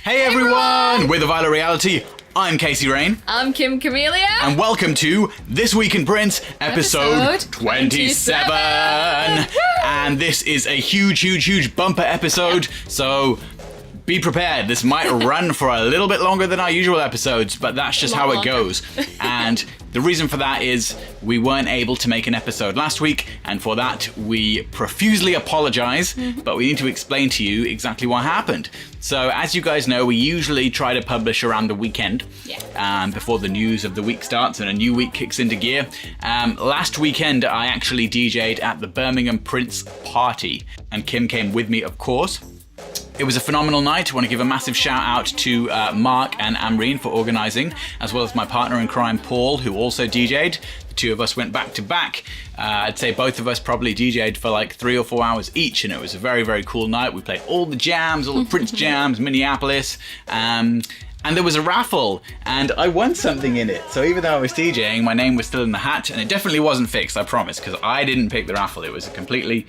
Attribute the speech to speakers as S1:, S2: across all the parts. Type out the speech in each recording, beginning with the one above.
S1: Hey everyone! We're The Violet Reality. I'm Casey Rain.
S2: I'm Kim Camellia.
S1: And welcome to This Week in Prince, episode 27. And this is a huge bumper episode, so be prepared. This might run for a little bit longer than our usual episodes, but that's just how it goes. And the reason for that is we weren't able to make an episode last week, and for that we profusely apologize, but we need to explain to you exactly what happened. So as you guys know, we usually try to publish around the weekend before the news of the week starts and a new week kicks into gear. Last weekend I actually DJ'd at the Birmingham Prince Party, and Kim came with me, of course. It was a phenomenal night. I want to give a massive shout out to Mark and Amreen for organising, as well as my partner in crime, Paul, who also DJ'd. The two of us went back to back. I'd say both of us probably DJ'd for like 3 or 4 hours each, and it was a very cool night. We played all the jams, all the Prince jams, Minneapolis, and there was a raffle, and I won something in it. So even though I was DJing, my name was still in the hat, and it definitely wasn't fixed, I promise, because I didn't pick the raffle. It was a completely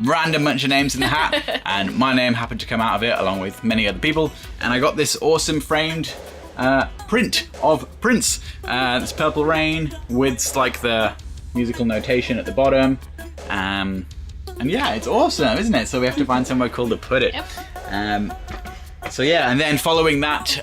S1: random bunch of names in the hat, and my name happened to come out of it along with many other people, and I got this awesome framed print of Prince. This Purple Rain with like the musical notation at the bottom, and yeah, it's awesome, isn't it? So we have to find somewhere cool to put it. So yeah, and then following that,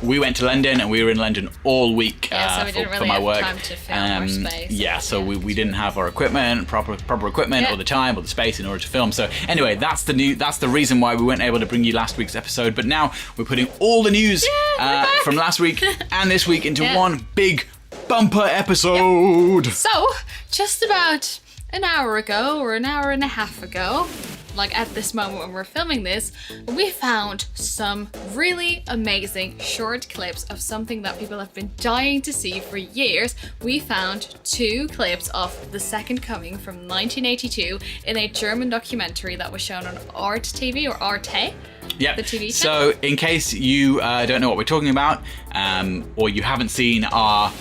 S1: we went to London, and we were in London all week
S2: so we didn't really
S1: for my
S2: have
S1: work.
S2: time to film or space.
S1: Yeah, so we didn't have our equipment, proper equipment, or the time, or the space in order to film. So anyway, that's the reason why we weren't able to bring you last week's episode. But now we're putting all the news from last week and this week into one big bumper episode.
S2: So, just about an hour ago, or an hour and a half ago, like at this moment when we're filming this, we found some really amazing short clips of something that people have been dying to see for years. We found 2 clips of The Second Coming from 1982 in a German documentary that was shown on Art TV, or Arte.
S1: Yep.
S2: The TV channel.
S1: So in case you don't know what we're talking about, or you haven't seen our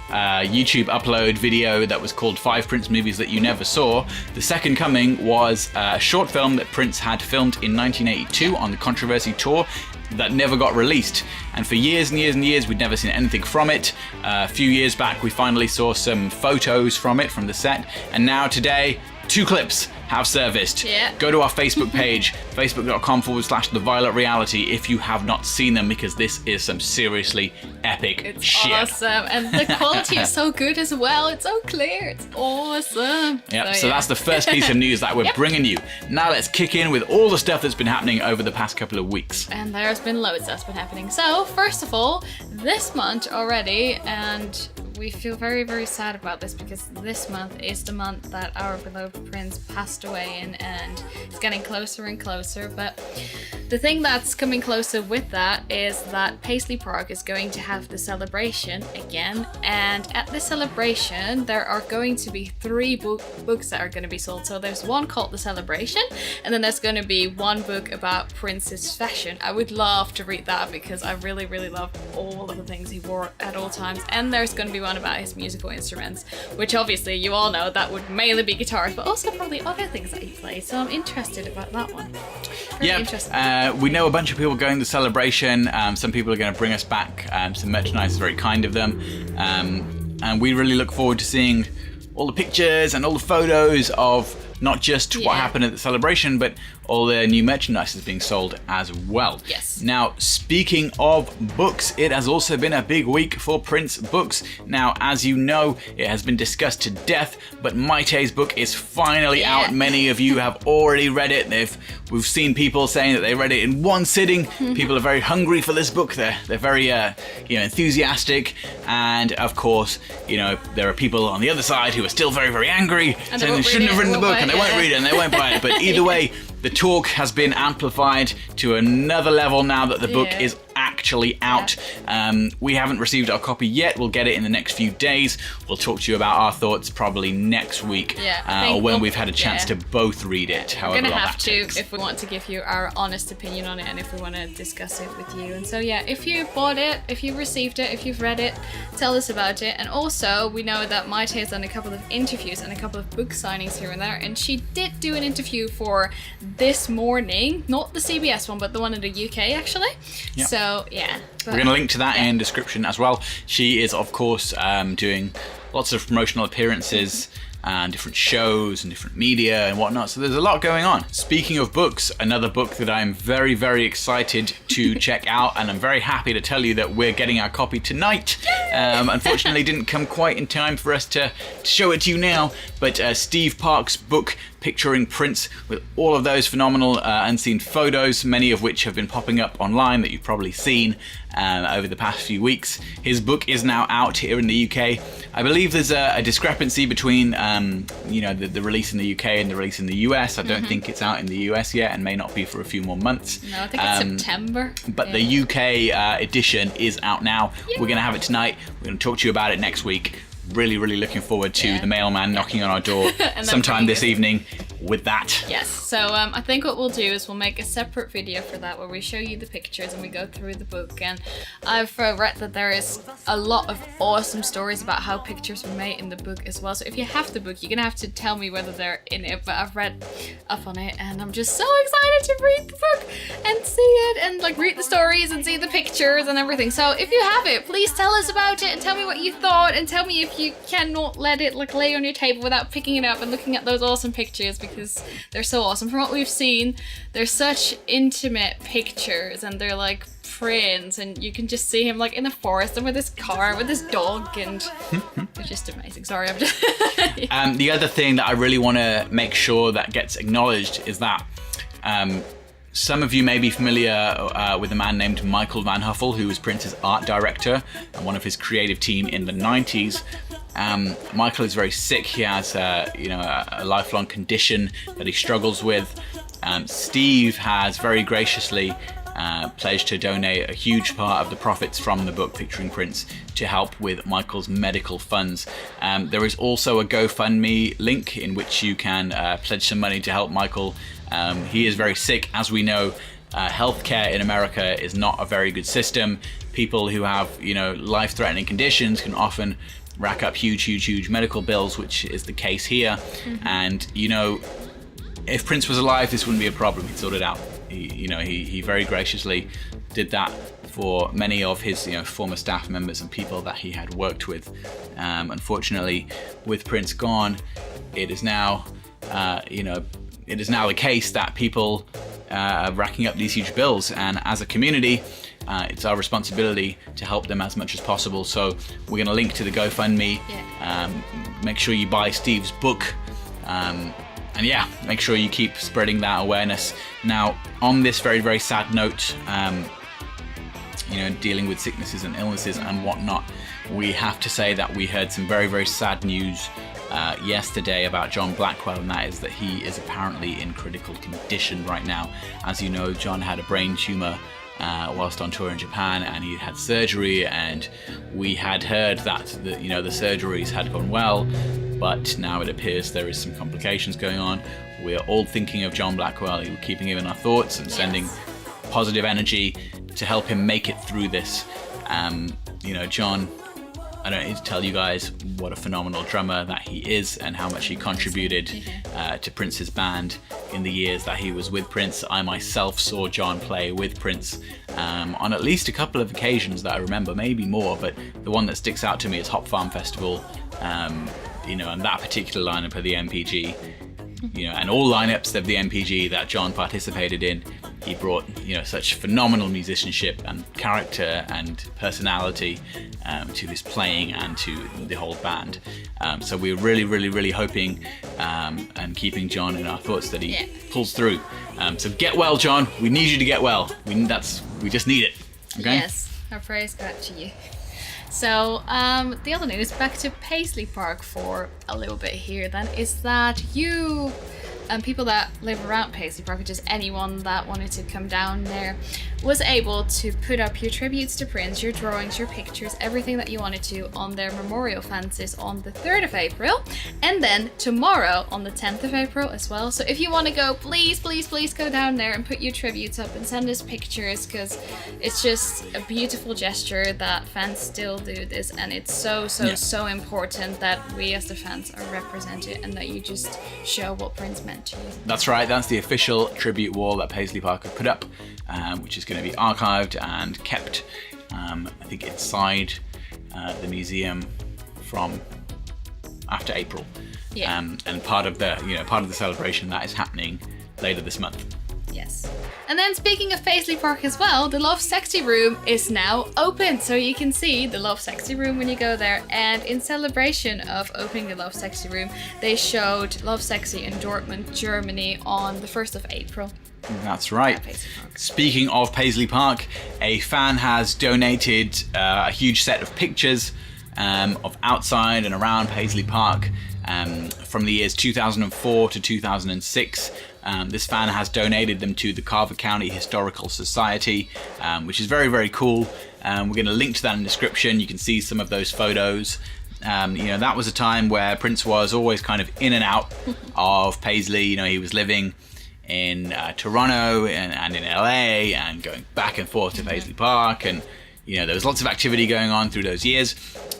S1: YouTube upload video that was called 5 Prince Movies That You Never Saw, The Second Coming was a short film that Prince had filmed in 1982 on the Controversy tour that never got released. And for years and years and years, we'd never seen anything from it. A few years back, we finally saw some photos from it, from the set. And now today, 2 clips have surfaced. Go to our Facebook page, facebook.com/The Violet Reality, if you have not seen them, because this is some seriously epic shit.
S2: It's awesome, and the quality is so good as well. It's so clear. It's awesome.
S1: Yep, so that's the first piece of news that we're bringing you. Now let's kick in with all the stuff that's been happening over the past couple of weeks.
S2: And there's been loads that's been happening. So, first of all, this month already, and we feel very sad about this, because this month is the month that our beloved Prince passed away in, and it's getting closer and closer. But the thing that's coming closer with that is that Paisley Park is going to have the celebration again, and at the celebration there are going to be 3 books that are going to be sold. So there's one called The Celebration, and then there's going to be one book about Prince's fashion. I would love to read that, because I really love all of the things he wore at all times. And there's going to be one about his musical instruments, which obviously you all know that would mainly be guitars, but also probably other things that he played. So I'm interested about that one.
S1: We know a bunch of people going to the celebration. Some people are going to bring us back some merchandise. Is very kind of them, and we really look forward to seeing all the pictures and all the photos of not just what happened at the celebration, but all the new merchandise is being sold as well.
S2: Yes.
S1: Now, speaking of books, it has also been a big week for Prince books. Now, as you know, it has been discussed to death, but Mayte's book is finally out. Many of you have already read it. We've seen people saying that they read it in one sitting. People are very hungry for this book. They're very enthusiastic, and of course, there are people on the other side who are still very angry, and saying they shouldn't have written the book, and they won't read it, and they won't buy it. But either way, the talk has been amplified to another level now that the book is actually officially out. We haven't received our copy yet. We'll get it in the next few days. We'll talk to you about our thoughts probably next week, or when we've had a chance to both read it. However,
S2: we're gonna have to if we want to give you our honest opinion on it, and if we want to discuss it with you. And so if you bought it, if you received it, if you've read it, tell us about it. And also, we know that Mayte has done a couple of interviews and a couple of book signings here and there, and she did do an interview for This Morning, not the CBS one, but the one in the UK actually.
S1: Yep.
S2: So
S1: we're going to link to that in description as well. She is, of course, doing lots of promotional appearances and different shows and different media and whatnot. So there's a lot going on. Speaking of books, another book that I'm very, very excited to check out, and I'm very happy to tell you that we're getting our copy tonight. Unfortunately, didn't come quite in time for us to show it to you now, but Steve Parke's book, Picturing Prince, with all of those phenomenal unseen photos, many of which have been popping up online that you've probably seen over the past few weeks. His book is now out here in the UK. I believe there's a discrepancy between the release in the UK and the release in the US. I don't think it's out in the US yet, and may not be for a few more months.
S2: No, I think it's September.
S1: But the UK edition is out now. We're going to have it tonight. We're going to talk to you about it next week. Really, really looking forward to the mailman knocking on our door sometime this evening with that.
S2: Yes, so I think what we'll do is we'll make a separate video for that where we show you the pictures and we go through the book. And I've read that there is a lot of awesome stories about how pictures were made in the book as well. So if you have the book, you're gonna have to tell me whether they're in it, but I've read up on it and I'm just so excited to read the book and see it and like read the stories and see the pictures and everything. So if you have it, please tell us about it and tell me what you thought, and tell me if you cannot let it like lay on your table without picking it up and looking at those awesome pictures, because they're so awesome. From what we've seen, they're such intimate pictures and they're like prints, and you can just see him like in the forest and with his car with his dog, and they're just amazing. Sorry, I'm just
S1: the other thing that I really want to make sure that gets acknowledged is that some of you may be familiar with a man named Michael Van Huffel, who was Prince's art director and one of his creative team in the 90s. Michael is very sick. He has a lifelong condition that he struggles with. Steve has very graciously pledged to donate a huge part of the profits from the book Picturing Prince to help with Michael's medical funds. There is also a GoFundMe link in which you can pledge some money to help Michael. He is very sick. As we know, healthcare in America is not a very good system. People who have, life-threatening conditions can often rack up huge medical bills, which is the case here. And, if Prince was alive, this wouldn't be a problem. He'd sort it out. He very graciously did that for many of his former staff members and people that he had worked with. Unfortunately, with Prince gone, it is now the case that people are racking up these huge bills, and as a community, it's our responsibility to help them as much as possible. So we're going to link to the GoFundMe. Make sure you buy Steve's book. And make sure you keep spreading that awareness. Now, on this very, very sad note, dealing with sicknesses and illnesses and whatnot, we have to say that we heard some very, very sad news yesterday about John Blackwell, and that is that he is apparently in critical condition right now. As you know, John had a brain tumor whilst on tour in Japan, and he had surgery, and we had heard that the surgeries had gone well, but now it appears there is some complications going on. We're all thinking of John Blackwell. We're keeping him in our thoughts and sending positive energy to help him make it through this. John, I don't need to tell you guys what a phenomenal drummer that he is and how much he contributed to Prince's band in the years that he was with Prince. I myself saw John play with Prince on at least a couple of occasions that I remember, maybe more, but the one that sticks out to me is Hop Farm Festival, and that particular lineup of the MPG, and all lineups of the MPG that John participated in. He brought, such phenomenal musicianship and character and personality to his playing and to the whole band. So we're really, really, really hoping and keeping John in our thoughts that he pulls through. So get well, John. We need you to get well. We just need it. Okay?
S2: Yes, our prayers go out to you. So the other news, back to Paisley Park for a little bit here then, is that you people that live around Paisley Park, just anyone that wanted to come down there, was able to put up your tributes to Prince, your drawings, your pictures, everything that you wanted to on their memorial fences on the 3rd of April, and then tomorrow on the 10th of April as well. So if you want to go, please go down there and put your tributes up and send us pictures, because it's just a beautiful gesture that fans still do this, and it's so important that we as the fans are represented and that you just show what Prince meant to you.
S1: That's right, that's the official tribute wall that Paisley Park have put up, which is going to be archived and kept, I think, inside the museum from after April.
S2: Yeah.
S1: And part of the celebration that is happening later this month.
S2: Yes. And then speaking of Paisley Park as well, the Love Sexy room is now open. So you can see the Love Sexy room when you go there. And in celebration of opening the Love Sexy room, they showed Love Sexy in Dortmund, Germany on the 1st of April.
S1: That's right. Speaking of Paisley Park, a fan has donated a huge set of pictures of outside and around Paisley Park from the years 2004 to 2006. This fan has donated them to the Carver County Historical Society, which is very, very cool. We're going to link to that in the description. You can see some of those photos. That was a time where Prince was always kind of in and out of Paisley. He was living in Toronto and in LA and going back and forth to Paisley Park, and there was lots of activity going on through those years.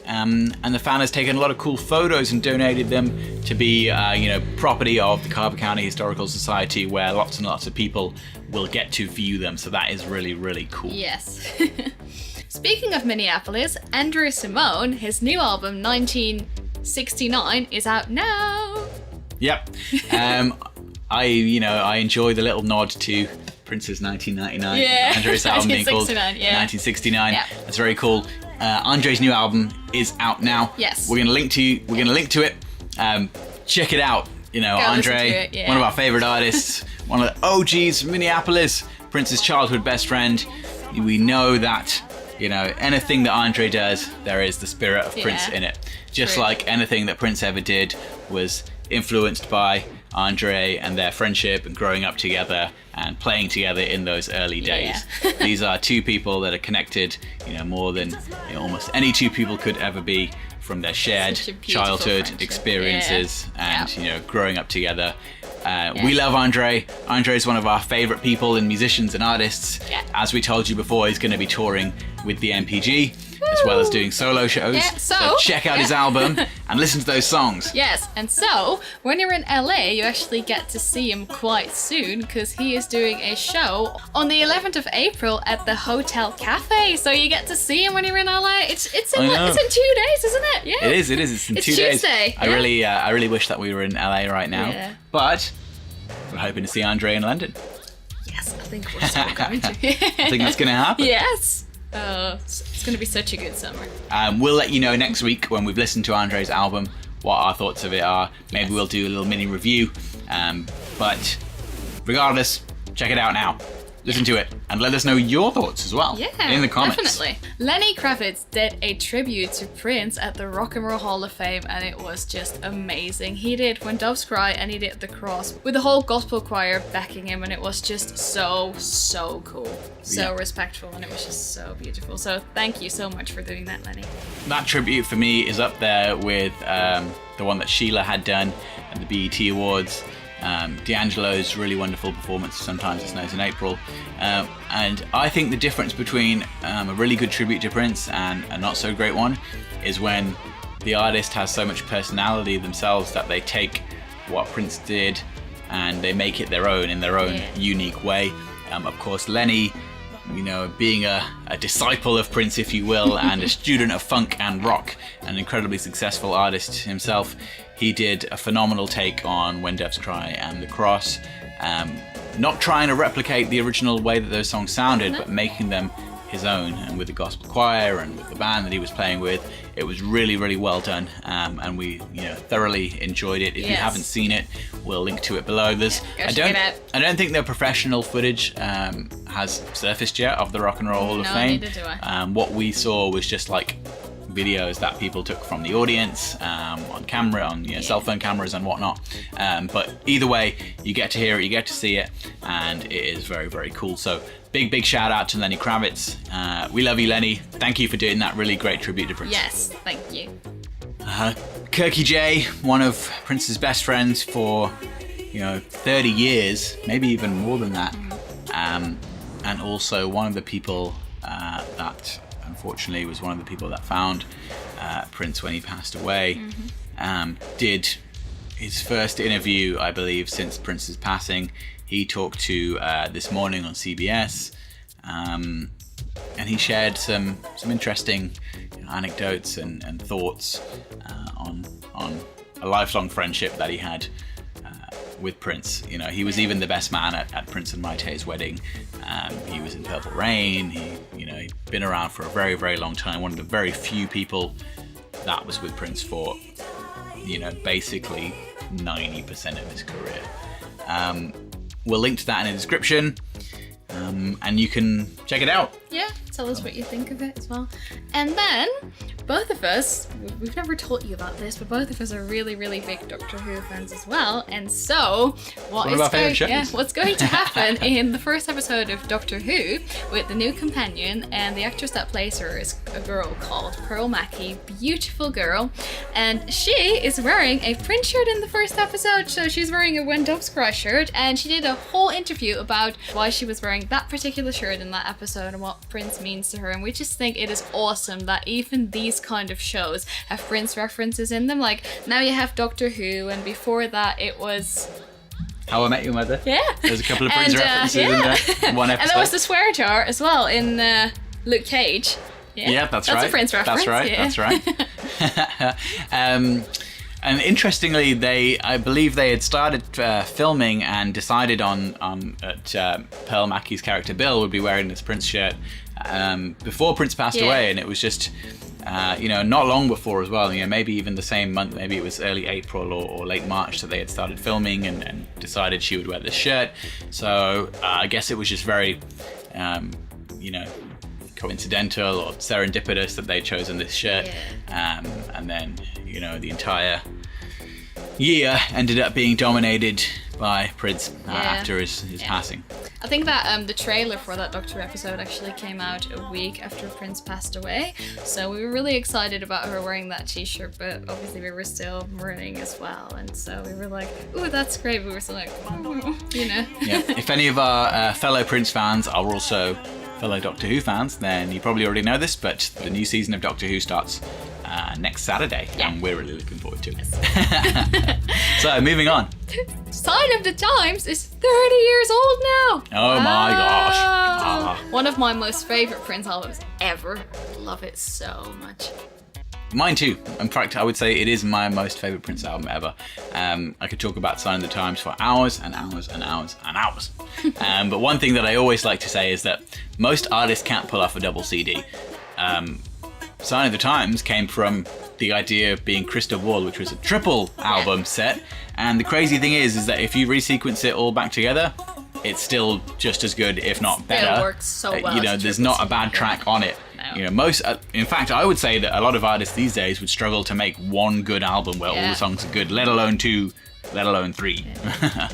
S1: And the fan has taken a lot of cool photos and donated them to be, property of the Carver County Historical Society, where lots and lots of people will get to view them. So that is really, really cool.
S2: Yes. Speaking of Minneapolis, Andrew Cymone, his new album 1969 is out now.
S1: Yep. I enjoy the little nod to Prince's 1999 Andre's album being called 1969.
S2: Yeah.
S1: That's very cool. Andre's new album is out now.
S2: Yes.
S1: We're gonna link to it. Check it out. Andre, one of our favorite artists, one of the OGs from Minneapolis, Prince's childhood best friend. We know that anything that Andre does, there is the spirit of Prince in it. Just like anything that Prince ever did was influenced by Andre and their friendship and growing up together and playing together in those early days. These are two people that are connected, more than almost any two people could ever be, from their shared childhood experiences and growing up together. We love Andre. Andre is one of our favorite people and musicians and artists. As we told you before, he's going to be touring with the MPG. As well as doing solo shows. So check out his album and listen to those songs.
S2: Yes, and so when you're in LA, you actually get to see him quite soon, because he is doing a show on the 11th of April at the Hotel Cafe. So you get to see him when you're in LA. It's in 2 days, isn't it? Yeah.
S1: It is. It's in 2 days.
S2: Tuesday.
S1: I really wish that we were in LA right now. But we're hoping to see Andre in London.
S2: Yes, I think we're still going to.
S1: I think that's going to happen.
S2: Yes. It's going to be such a good summer.
S1: We'll let you know next week when we've listened to Andre's album what our thoughts of it are. Maybe we'll do a little mini review. But regardless, check it out now. Listen to it and let us know your thoughts as well in the comments.
S2: Definitely. Lenny Kravitz did a tribute to Prince at the Rock and Roll Hall of Fame, and it was just amazing. He did When Doves Cry and he did The Cross with the whole gospel choir backing him, and it was just so cool. So respectful, and it was just so beautiful. So thank you so much for doing that, Lenny.
S1: That tribute for me is up there with the one that Sheila had done at the BET Awards. D'Angelo's really wonderful performance, Sometimes It Snows in April. And I think the difference between a really good tribute to Prince and a not so great one is when the artist has so much personality themselves that they take what Prince did and they make it their own in their own unique way. Of course, Lenny, being a disciple of Prince, if you will, and a student of funk and rock, an incredibly successful artist himself, he did a phenomenal take on When Doves Cry and The Cross. Not trying to replicate the original way that those songs sounded, but making them his own, and with the gospel choir and with the band that he was playing with. It was really, really well done, and we thoroughly enjoyed it. If you haven't seen it, we'll link to it below. I don't think the professional footage has surfaced yet of the Rock and Roll Hall of Fame.
S2: Neither do I.
S1: What we saw was just like videos that people took from the audience on camera, on cell phone cameras and whatnot. But either way, you get to hear it, you get to see it, and it is very, very cool. So big shout out to Lenny Kravitz. We love you, Lenny. Thank you for doing that really great tribute to Prince.
S2: Yes, thank you.
S1: Kirky J, one of Prince's best friends for 30 years, maybe even more than that, and also one of the people that unfortunately was one of the people that found Prince when he passed away. Did his first interview, I believe, since Prince's passing. He talked to This Morning on CBS, and he shared some interesting anecdotes and thoughts on a lifelong friendship that he had with Prince. He was even the best man at Prince and Mayte's wedding. He was in Purple Rain. He'd been around for a very, very long time. One of the very few people that was with Prince for, basically 90% of his career. We'll link to that in the description, and you can check it out.
S2: Yeah, tell us what you think of it as well. And then, both of us, we've never told you about this, but both of us are really, really big Doctor Who fans as well. And so, what's going to happen in the first episode of Doctor Who with the new companion, and the actress that plays her is a girl called Pearl Mackie, beautiful girl, and she is wearing a Prince shirt in the first episode. So she's wearing a When Doves Cry shirt, and she did a whole interview about why she was wearing that particular shirt in that episode and what Prince means to her. And we just think it is awesome that even these kind of shows have Prince references in them. Like now you have Doctor Who, and before that it was
S1: How I Met Your Mother.
S2: Yeah,
S1: there's a couple of Prince references in there. One episode.
S2: And there was the swear jar as well in Luke Cage.
S1: Yeah, that's right.
S2: That's a Prince reference.
S1: That's right. And interestingly, I believe they had started filming and decided that Pearl Mackie's character Bill would be wearing this Prince shirt before Prince passed away, and it was just not long before as well. Maybe even the same month, maybe it was early April or late March that they had started filming and decided she would wear this shirt. So I guess it was just very, coincidental or serendipitous that they'd chosen this shirt, and then the entire year ended up being dominated by Prince after his passing.
S2: I think that the trailer for that Doctor episode actually came out a week after Prince passed away, so we were really excited about her wearing that t-shirt, but obviously we were still mourning as well, and so we were like, ooh, that's great. We were still like, Yeah.
S1: If any of our fellow Prince fans are also fellow Doctor Who fans, then you probably already know this, but the new season of Doctor Who starts next Saturday, and we're really looking forward to it. So, moving on.
S2: Sign of the Times is 30 years old now!
S1: Oh my gosh.
S2: One of my most favourite Prince albums ever. Love it so much.
S1: Mine too. In fact, I would say it is my most favourite Prince album ever. I could talk about Sign of the Times for hours and hours and hours and hours. But one thing that I always like to say is that most artists can't pull off a double CD. Sign of the Times came from the idea of being Crystal Ball, which was a triple album set. And the crazy thing is that if you resequence it all back together, it's still just as good, if not better.
S2: It works so well.
S1: There's not a bad track on it. No. In fact, I would say that a lot of artists these days would struggle to make one good album where all the songs are good, let alone two, let alone three.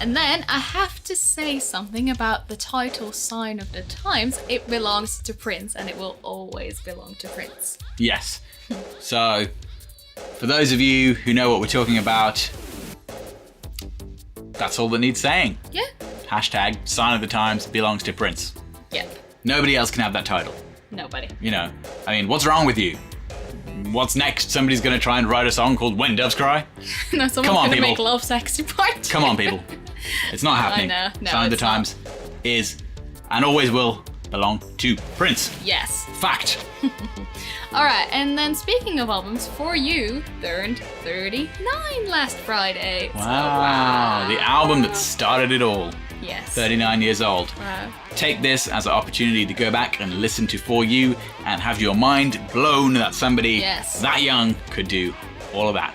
S2: And then I have to say something about the title Sign of the Times. It belongs to Prince, and it will always belong to Prince.
S1: Yes. So, for those of you who know what we're talking about, that's all that needs saying.
S2: Yeah.
S1: Hashtag Sign of the Times belongs to Prince.
S2: Yep.
S1: Nobody else can have that title.
S2: Nobody.
S1: What's wrong with you? What's next? Somebody's going to try and write a song called When Doves Cry?
S2: No, someone's going to make Love Sexy Part.
S1: Come on, people. It's not happening.
S2: I know. No,
S1: Sign of the Times is and always will belong to Prince.
S2: Yes.
S1: Fact.
S2: Alright, and then speaking of albums, For You turned 39 last Friday.
S1: Wow. The album that started it all.
S2: Yes.
S1: 39 years old.
S2: Wow.
S1: Take this as an opportunity to go back and listen to For You and have your mind blown that somebody that young could do all of that.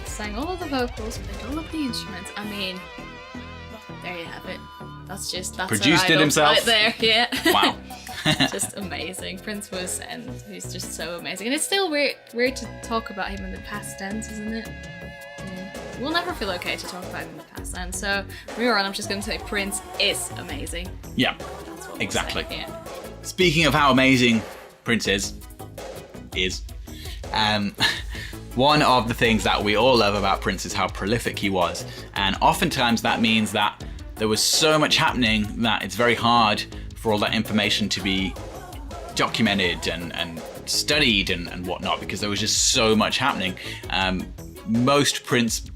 S2: Sang all of the vocals, played all of the instruments. I mean, there you have it. That's
S1: produced it himself
S2: right there. Yeah.
S1: Wow.
S2: Just amazing. Prince was, and he's just so amazing. And it's still weird to talk about him in the past tense, isn't it? Yeah. We'll never feel okay to talk about him in the past tense. So from here on, I'm just going to say Prince is amazing.
S1: Yeah,
S2: That's what
S1: exactly.
S2: We'll say. Yeah.
S1: Speaking of how amazing Prince is one of the things that we all love about Prince is how prolific he was. And oftentimes that means that there was so much happening that it's very hard for all that information to be documented and studied and whatnot, because there was just so much happening. Most Prince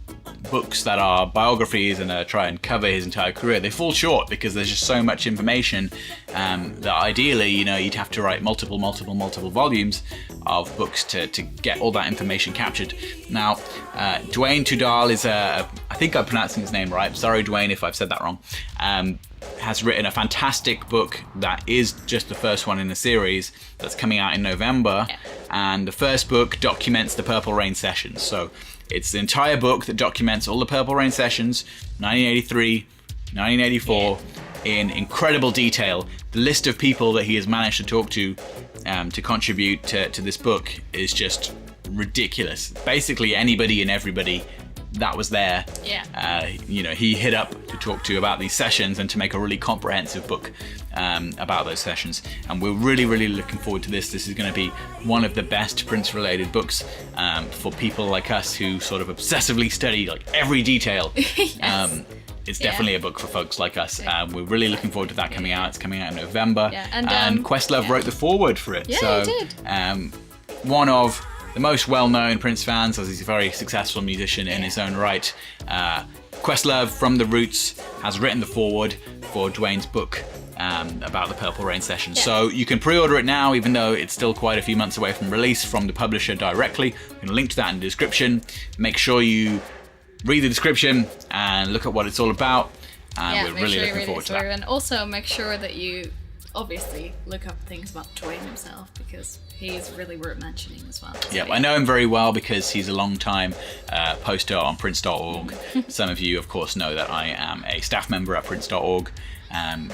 S1: books that are biographies and try and cover his entire career, they fall short because there's just so much information that ideally, you'd have to write multiple volumes of books to get all that information captured. Now, Duane Tudahl is I think I'm pronouncing his name right. Sorry, Duane, if I've said that wrong. Has written a fantastic book that is just the first one in the series that's coming out in November.
S2: Yeah.
S1: And the first book documents the Purple Rain sessions. So it's the entire book that documents all the Purple Rain sessions, 1983, 1984, in incredible detail. The list of people that he has managed to talk to contribute to this book is just ridiculous. Basically anybody and everybody that was there, he hit up to talk to about these sessions and to make a really comprehensive book about those sessions. And we're really looking forward to this. This is going to be one of the best Prince-related books for people like us who sort of obsessively study like every detail.
S2: Yes.
S1: It's definitely a book for folks like us. We're really looking forward to that coming out. It's coming out in November.
S2: Yeah.
S1: And Questlove wrote the foreword for it.
S2: Yeah, he did.
S1: One of the most well-known Prince fans, as he's a very successful musician in his own right. Questlove from The Roots has written the foreword for Duane's book about the Purple Rain session.
S2: Yeah.
S1: So you can pre-order it now, even though it's still quite a few months away from release, from the publisher directly. I'm going to link to that in the description. Make sure you read the description and look at what it's all about. We're really looking forward to that.
S2: And also make sure that you obviously look up things about Duane himself, because he's really worth mentioning as well. So,
S1: I know him very well because he's a long-time poster on Prince.org. Some of you, of course, know that I am a staff member at Prince.org.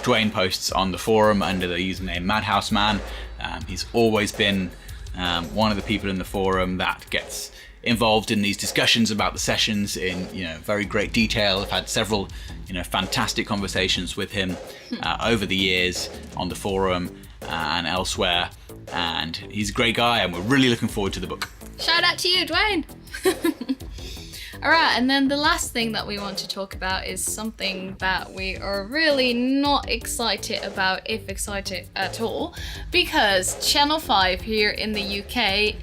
S1: Duane posts on the forum under the username MadhouseMan. He's always been one of the people in the forum that gets involved in these discussions about the sessions in very great detail. I've had several fantastic conversations with him over the years on the forum and elsewhere, and he's a great guy and we're really looking forward to the book.
S2: Shout out to you, Duane! Alright, and then the last thing that we want to talk about is something that we are really not excited about, if excited at all, because Channel 5 here in the UK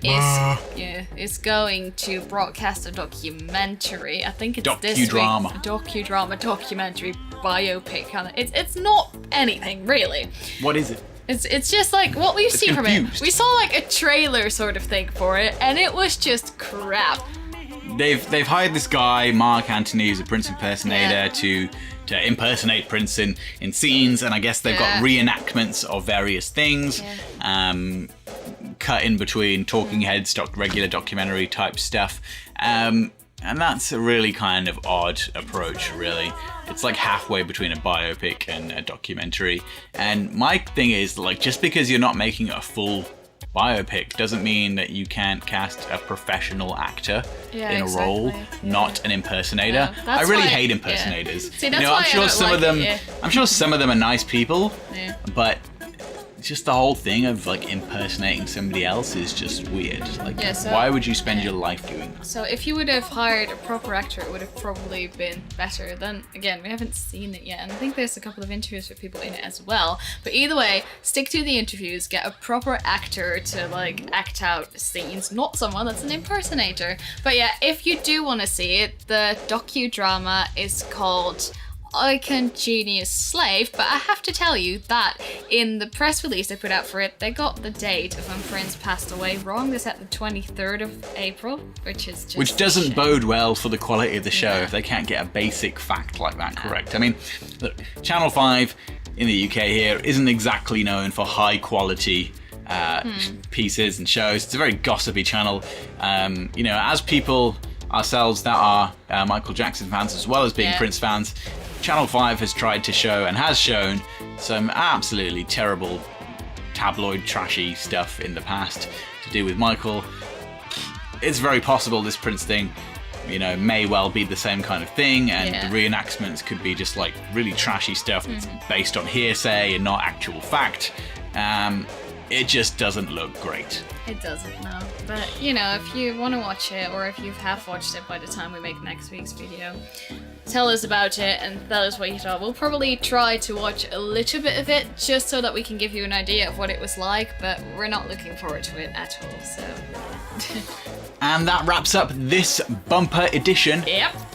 S2: is going to broadcast a documentary. I think it's this week. Documentary, biopic. It's not anything, really.
S1: What is it?
S2: It's just like what we've seen
S1: confused.
S2: from it. We saw like a trailer sort of thing for it, and it was just crap.
S1: They've hired this guy, Mark Anthony, who's a Prince impersonator, to impersonate Prince in scenes, and I guess they've got reenactments of various things, cut in between talking heads, regular documentary type stuff, and that's a really kind of odd approach, really. It's like halfway between a biopic and a documentary, and my thing is, like, just because you're not making a full biopic doesn't mean that you can't cast a professional actor in a role, not an impersonator. I really hate impersonators.
S2: See, that's why
S1: I'm sure some of them are nice people, but just the whole thing of like impersonating somebody else is just weird. Like, why would you spend your life doing that?
S2: So if you would have hired a proper actor, it would have probably been better. Then again, we haven't seen it yet, and I think there's a couple of interviews with people in it as well. But either way, stick to the interviews, get a proper actor to like act out scenes, not someone that's an impersonator. But yeah, if you do want to see it, the docudrama is called Icon Genius Slave, but I have to tell you that in the press release they put out for it, they got the date of when Prince passed away wrong. They said the 23rd of April, which is just
S1: which doesn't bode well for the quality of the show if they can't get a basic fact like that correct. I mean, look, Channel 5 in the UK here isn't exactly known for high quality pieces and shows. It's a very gossipy channel. As people ourselves that are Michael Jackson fans as well as being Prince fans, Channel 5 has tried to show and has shown some absolutely terrible tabloid trashy stuff in the past to do with Michael. It's very possible this Prince thing, you know, may well be the same kind of thing, and the reenactments could be just like really trashy stuff that's based on hearsay and not actual fact. It just doesn't look great.
S2: It doesn't, no. But, you know, if you want to watch it, or if you have watched it by the time we make next week's video, tell us about it and tell us what you thought. We'll probably try to watch a little bit of it, just so that we can give you an idea of what it was like, but we're not looking forward to it at all, so...
S1: And that wraps up this bumper edition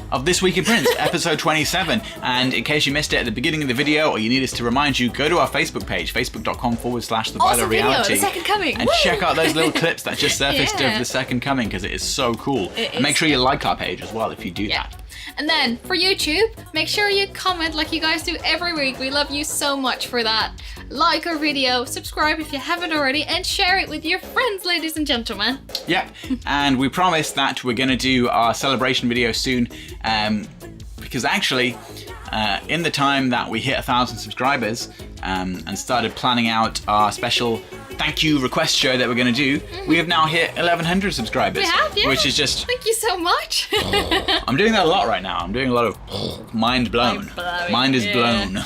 S1: of This Week in Prince, episode 27. And in case you missed it at the beginning of the video, or you need us to remind you, go to our Facebook page, facebook.com/The
S2: Awesome
S1: Reality.
S2: video, the second coming.
S1: And check out those little clips that just surfaced of the second coming, because it is so cool. And make sure you like our page as well if you do that.
S2: And then for YouTube, make sure you comment like you guys do every week. We love you so much for that. Like our video, subscribe if you haven't already, and share it with your friends, ladies and gentlemen.
S1: Yep, and we promise that we're going to do our celebration video soon, because actually, in the time that we hit 1,000 subscribers and started planning out our special thank you request show that we're going to do, we have now hit 1,100 subscribers.
S2: We have, yeah.
S1: Which is just...
S2: Thank you so much.
S1: I'm doing that a lot right now. I'm doing a lot of mind blown. Mind is blown.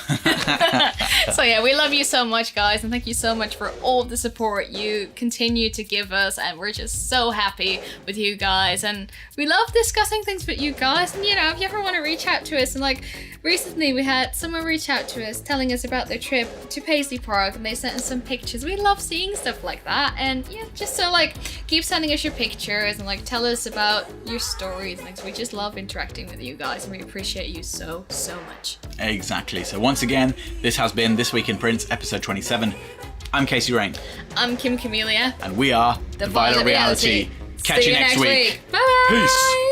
S2: So yeah, we love you so much, guys, and thank you so much for all the support you continue to give us, and we're just so happy with you guys, and we love discussing things with you guys. And you know, if you ever want to reach out to us, and like recently we had someone reach out to us telling us about their trip to Paisley Park, and they sent us some pictures. We love seeing stuff like that, and yeah, just so like keep sending us your pictures and like tell us about your stories and things. We just love interacting with you guys, and we appreciate you so much.
S1: Exactly. So once again, this has been This Week in Prince, episode 27. I'm Casey Rain.
S2: I'm Kim Camellia.
S1: And we are
S2: The Violet Reality.
S1: Catch you next week.
S2: Bye.
S1: Peace.